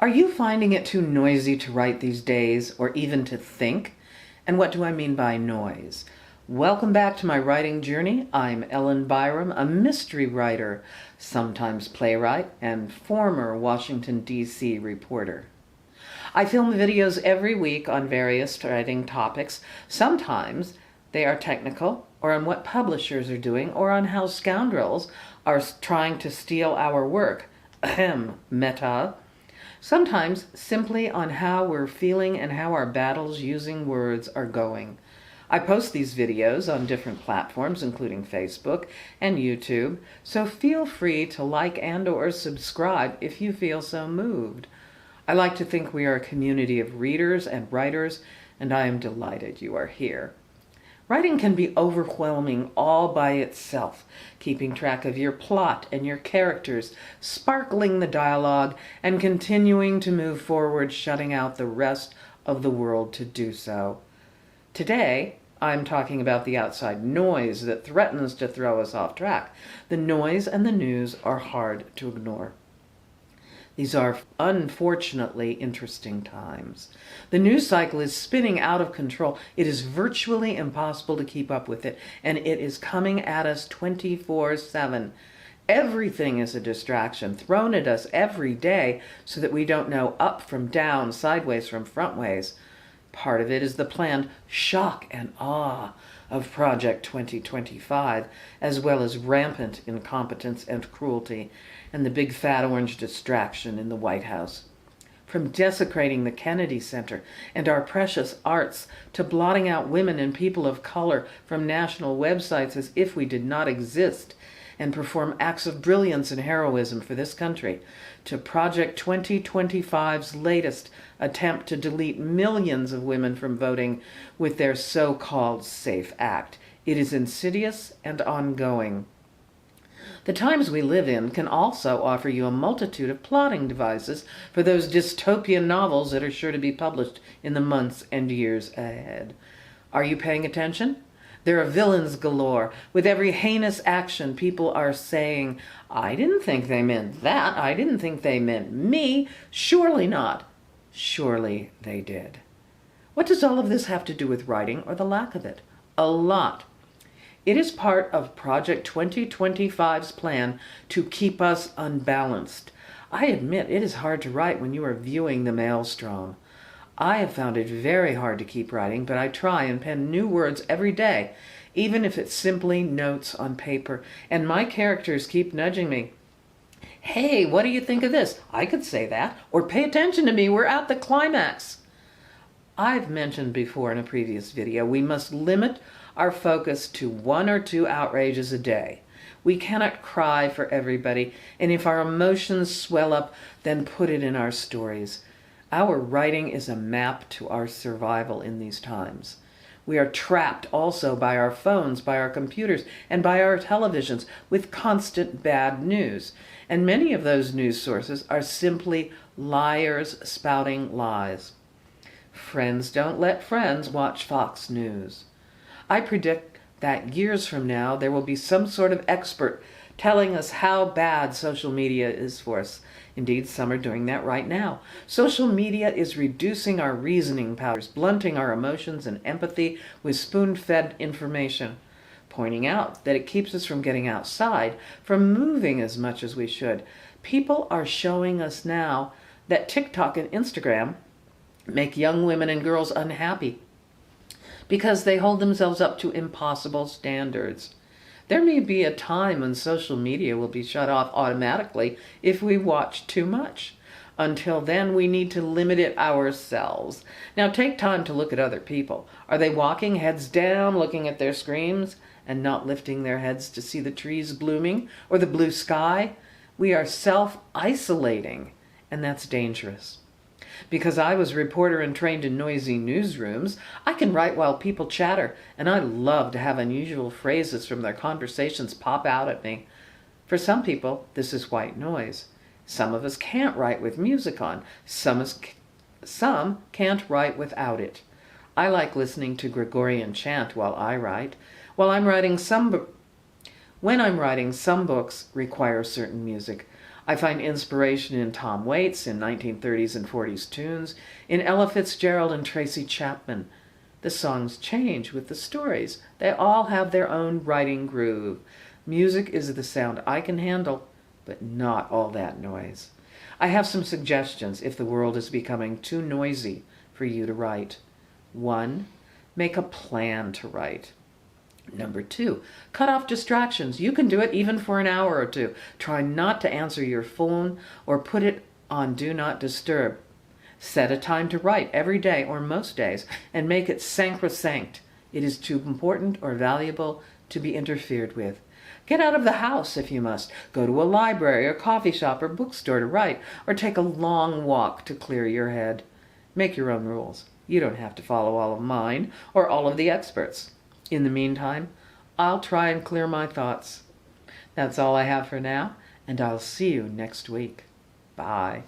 Are you finding it too noisy to write these days, or even to think? And what do I mean by noise? Welcome back to my writing journey. I'm Ellen Byerrum, a mystery writer, sometimes playwright, and former Washington, D.C. reporter. I film videos every week on various writing topics. Sometimes they are technical, or on what publishers are doing, or on how scoundrels are trying to steal our work. Ahem, meta. Sometimes simply on how we're feeling and how our battles using words are going. I post these videos on different platforms, including Facebook and YouTube, so feel free to like and/or subscribe if you feel so moved. I like to think we are a community of readers and writers, and I am delighted you are here. Writing can be overwhelming all by itself, keeping track of your plot and your characters, sparkling the dialogue, and continuing to move forward, shutting out the rest of the world to do so. Today, I'm talking about the outside noise that threatens to throw us off track. The noise and the news are hard to ignore. These are unfortunately interesting times. The news cycle is spinning out of control. It is virtually impossible to keep up with it, and it is coming at us 24/7. Everything is a distraction thrown at us every day so that we don't know up from down, sideways from frontways. Part of it is the planned shock and awe of Project 2025, as well as rampant incompetence and cruelty, and the big fat orange distraction in the White House. From desecrating the Kennedy Center and our precious arts to blotting out women and people of color from national websites as if we did not exist and perform acts of brilliance and heroism for this country, to Project 2025's latest attempt to delete millions of women from voting with their so-called SAFE Act. It is insidious and ongoing. The times we live in can also offer you a multitude of plotting devices for those dystopian novels that are sure to be published in the months and years ahead. Are you paying attention? There are villains galore. With every heinous action, people are saying, I didn't think they meant that. I didn't think they meant me. Surely not. Surely they did. What does all of this have to do with writing, or the lack of it? A lot. It is part of Project 2025's plan to keep us unbalanced. I admit it is hard to write when you are viewing the maelstrom. I have found it very hard to keep writing, but I try and pen new words every day, even if it's simply notes on paper, and my characters keep nudging me. Hey, what do you think of this? I could say that. Or pay attention to me, we're at the climax. I've mentioned before in a previous video, we must limit our focus to 1 or 2 outrages a day. We cannot cry for everybody, and if our emotions swell up, then put it in our stories. Our writing is a map to our survival in these times. We are trapped also by our phones, by our computers, and by our televisions with constant bad news. And many of those news sources are simply liars spouting lies. Friends don't let friends watch Fox News. I predict that years from now there will be some sort of expert telling us how bad social media is for us. Indeed, some are doing that right now. Social media is reducing our reasoning powers, blunting our emotions and empathy with spoon-fed information, pointing out that it keeps us from getting outside, from moving as much as we should. People are showing us now that TikTok and Instagram make young women and girls unhappy because they hold themselves up to impossible standards. There may be a time when social media will be shut off automatically if we watch too much. Until then, we need to limit it ourselves. Now take time to look at other people. Are they walking heads down, looking at their screens, and not lifting their heads to see the trees blooming or the blue sky? We are self-isolating, and that's dangerous. Because I was a reporter and trained in noisy newsrooms, I can write while people chatter, and I love to have unusual phrases from their conversations pop out at me. For some people, this is white noise. Some of us can't write with music on. Some can't write without it. I like listening to Gregorian chant while I write. When I'm writing, some books require certain music. I find inspiration in Tom Waits in 1930s and 40s tunes, in Ella Fitzgerald and Tracy Chapman. The songs change with the stories. They all have their own writing groove. Music is the sound I can handle, but not all that noise. I have some suggestions if the world is becoming too noisy for you to write. 1. Make a plan to write. Number 2, cut off distractions. You can do it even for an hour or two. Try not to answer your phone or put it on Do Not Disturb. Set a time to write every day or most days and make it sacrosanct. It is too important or valuable to be interfered with. Get out of the house if you must. Go to a library or coffee shop or bookstore to write, or take a long walk to clear your head. Make your own rules. You don't have to follow all of mine or all of the experts. In the meantime, I'll try and clear my thoughts. That's all I have for now, and I'll see you next week. Bye.